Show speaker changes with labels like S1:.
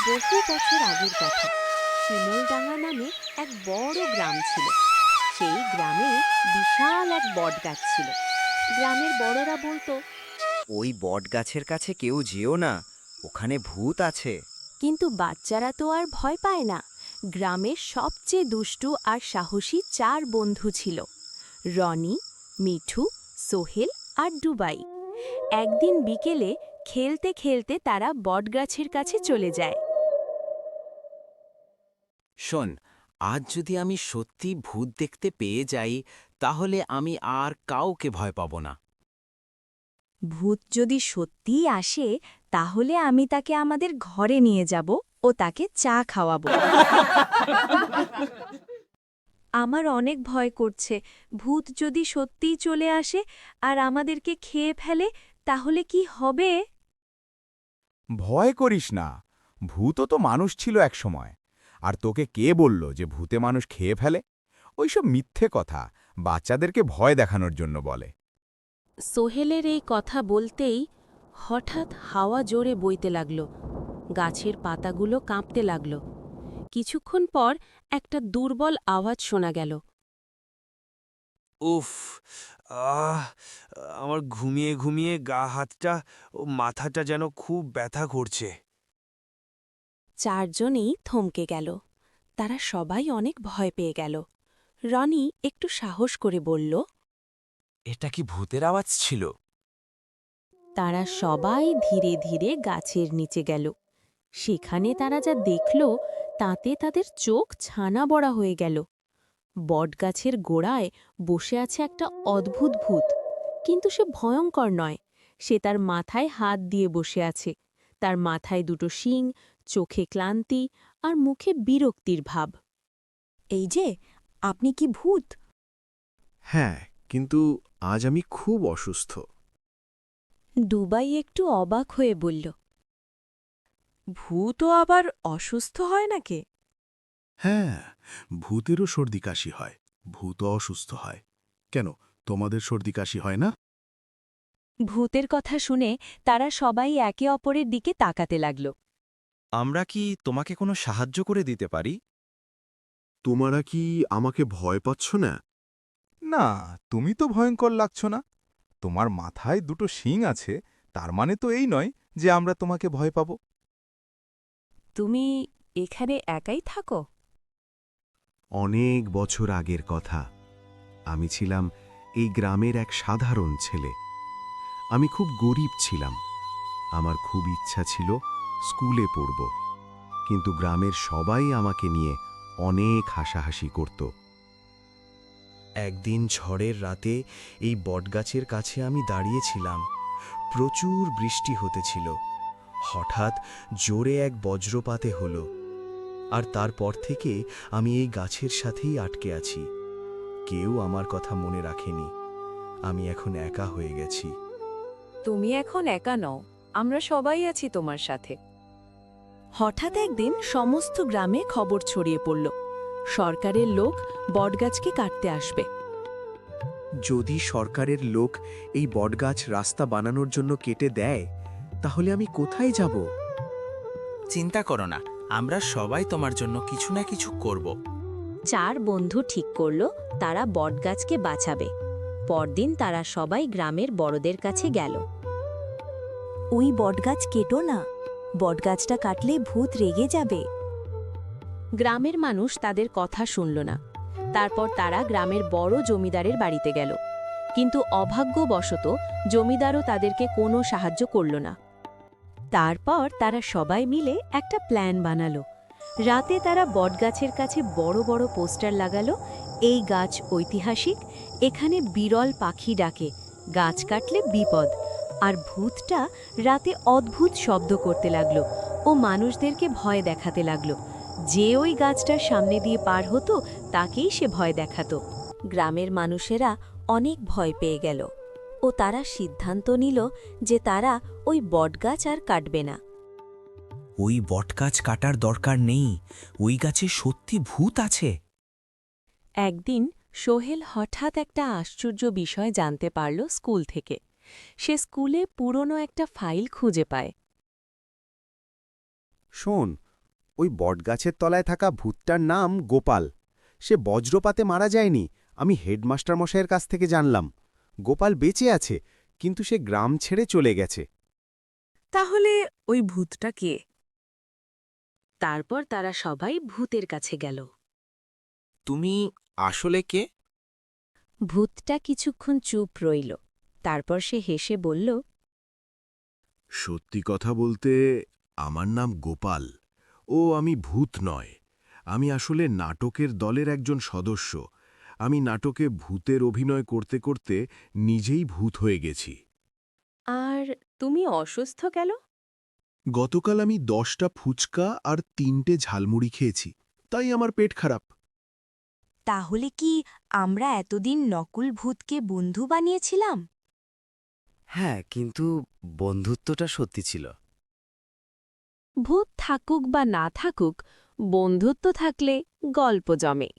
S1: বহু বছর আগের কথা। শিমলডাঙ্গা নামে এক বড় গ্রাম ছিল। সেই গ্রামে বিশাল এক বটগাছ ছিল। গ্রামের বড়রা বলতো,
S2: ওই বটগাছের কাছে কেউ যেও না, ওখানে ভূত আছে।
S1: কিন্তু বাচ্চারা তো আর ভয় পায় না। গ্রামের সবচেয়ে দুষ্টু আর সাহসী 4 বন্ধু ছিল: রনি, মিঠু, সোহেল আর ডুবাই। একদিন বিকেলে খেলতে খেলতে তারা বটগাছের কাছে চলে যায়।
S3: শোন, আজ যদি আমি সত্যি ভূত দেখতে পেয়ে যাই, তাহলে আমি আর কাউকে ভয় পাব না।
S1: ভূত যদি সত্যিই আসে, তাহলে আমি তাকে আমাদের ঘরে নিয়ে যাব ও তাকে চা খাওয়াবো। আমার অনেক ভয় করছে। ভূত যদি সত্যিই চলে আসে আর আমাদেরকে খেয়ে ফেলে, তাহলে কি হবে?
S4: ভয় করিস না, ভূতও তো মানুষ ছিল একসময়। আর তোকে কে বলল যে ভূতে মানুষ খেয়ে ফেলে? ওইসব মিথ্যে কথা, বাচ্চাদেরকে ভয় দেখানোর জন্য বলে।
S1: সোহেলের এই কথা বলতেই হঠাৎ হাওয়া জোরে বইতে লাগল। গাছের পাতাগুলো কাঁপতে লাগল। কিছুক্ষণ পর একটা দুর্বল আওয়াজ শোনা গেল।
S5: উফ, আহ আমার ঘুমিয়ে ঘুমিয়ে গা হাতটা ও মাথাটা যেন খুব ব্যথা করছে।
S1: 4 জনেই থমকে গেল। তারা সবাই অনেক ভয় পেয়ে গেল। রনি একটু সাহস করে বলল,
S5: এটা কি ভূতের আওয়াজ ছিল?
S1: তারা সবাই ধীরে ধীরে গাছের নিচে গেল। সেখানে তারা যা দেখল, তাতে তাদের চোখ ছানা বড়া হয়ে গেল। বটগাছের গোড়ায় বসে আছে একটা অদ্ভুত ভূত। কিন্তু সে ভয়ঙ্কর নয়। সে তার মাথায় হাত দিয়ে বসে আছে। তার মাথায় 2টো শিং, চোখে ক্লান্তি আর মুখে বিরক্তির ভাব। এই যে, আপনি কি ভূত?
S6: হ্যাঁ, কিন্তু আজ আমি খুব অসুস্থ।
S1: ডুবাই একটু অবাক হয়ে বলল, ভূতও আবার অসুস্থ হয় নাকি?
S6: হ্যাঁ, ভূতেরও সর্দি কাশি হয়, ভূতও অসুস্থ হয়। কেন, তোমাদের সর্দি কাশি হয় না?
S1: ভূতের কথা শুনে তারা সবাই একে অপরের দিকে তাকাতে লাগল।
S5: আমরা কি তোমাকে কোনো সাহায্য করে দিতে পারি?
S6: তোমরা কি আমাকে ভয় পাচ্ছ না?
S4: না, তুমি তো ভয়ঙ্কর লাগছ না। তোমার মাথায় 2টো শিং আছে, তার মানে তো এই নয় যে আমরা তোমাকে ভয় পাব।
S1: তুমি এখানে একাই থাকো?
S6: অনেক বছর আগের কথা। আমি ছিলাম এই গ্রামের এক সাধারণ ছেলে। আমি খুব গরিব ছিলাম। আমার খুব ইচ্ছা ছিল স্কুলে পড়ব, কিন্তু গ্রামের সবাই আমাকে নিয়ে অনেক হাসাহাসি করত।
S2: একদিন ঝড়ের রাতে এই বটগাছের কাছে আমি দাঁড়িয়েছিলাম। প্রচুর বৃষ্টি হতেছিল। হঠাৎ জোরে এক বজ্রপাতে হলো, আর তারপর থেকে আমি এই গাছের সাথেই আটকে আছি। কেউ আমার কথা মনে রাখেনি। আমি এখন একা হয়ে গেছি।
S1: তুমি এখন একা নও, আমরা সবাই আছি তোমার সাথে। হঠাৎ একদিন সমস্ত গ্রামে খবর ছড়িয়ে পড়ল, সরকারের লোক বটগাছকে কাটতে আসবে।
S2: যদি সরকারের লোক এই বটগাছ রাস্তা বানানোর জন্য কেটে দেয়, তাহলে আমি কোথায় যাব?
S3: চিন্তা করো না, আমরা সবাই তোমার জন্য কিছু না কিছু করব।
S1: 4 বন্ধু ঠিক করল তারা বটগাছকে বাঁচাবে। পরদিন তারা সবাই গ্রামের বড়দের কাছে গেল। ওই বটগাছ কেটো না, বটগাছটা কাটলে ভূত রেগে যাবে। গ্রামের মানুষ তাদের কথা শুনল না। তারপর তারা গ্রামের বড় জমিদারের বাড়িতে গেল। কিন্তু অভাগ্যবশত জমিদারও তাদেরকে কোনো সাহায্য করল না। তারপর তারা সবাই মিলে একটা প্ল্যান বানালো। রাতে তারা বটগাছের কাছে বড় বড় পোস্টার লাগালো, এই গাছ ঐতিহাসিক, এখানে বিরল পাখি ডাকে, গাছ কাটলে বিপদ। আর ভূতটা রাতে অদ্ভুত শব্দ করতে লাগলো ও মানুষদেরকে ভয় দেখাতে লাগলো। যে ওই গাছটার সামনে দিয়ে পার হতো তাকেই সে ভয় দেখাতো। গ্রামের মানুষেরা অনেক ভয় পেয়ে গেল ও তারা সিদ্ধান্ত নিল যে তারা ওই বটগাছ আর কাটবে না।
S3: ওই বটগাছ কাটার দরকার নেই, ওই গাছে সত্যি ভূত আছে।
S1: একদিন সোহেল হঠাৎ একটা আশ্চর্য বিষয় জানতে পারল স্কুল থেকে। সে স্কুলে পুরনো একটা ফাইল খুঁজে পায়।
S6: শোন, ওই বটগাছের তলায় থাকা ভূতটার নাম গোপাল। সে বজ্রপাতে মারা যায়নি, আমি হেডমাস্টার মশাইয়ের কাছ থেকে জানলাম। গোপাল বেঁচে আছে, কিন্তু সে গ্রাম ছেড়ে চলে গেছে।
S7: তাহলে ওই ভূতটা কে?
S1: তারপর তারা সবাই ভূতের কাছে গেল।
S3: তুমি আসলে কে?
S1: ভূতটা কিছুক্ষণ চুপ রইল, তারপর সে হেসে বলল,
S6: সত্যি কথা বলতে আমার নাম গোপাল। ও আমি ভূত নয়, আমি আসলে নাটকের দলের একজন সদস্য। আমি নাটকে ভূতের অভিনয় করতে করতে নিজেই ভূত হয়ে গেছি।
S1: আর তুমি অসুস্থ কেন?
S6: গতকাল আমি 10টা ফুচকা আর 3টে ঝালমুড়ি খেয়েছি, তাই আমার পেট খারাপ।
S1: তাহলে কি আমরা এতদিন নকুল ভূতকে বন্ধু বানিয়েছিলাম?
S8: হ্যাঁ, কিন্তু বন্ধুত্বটা সত্যি ছিল।
S7: ভূত থাকুক বা না থাকুক, বন্ধুত্ব থাকলে গল্প জমে।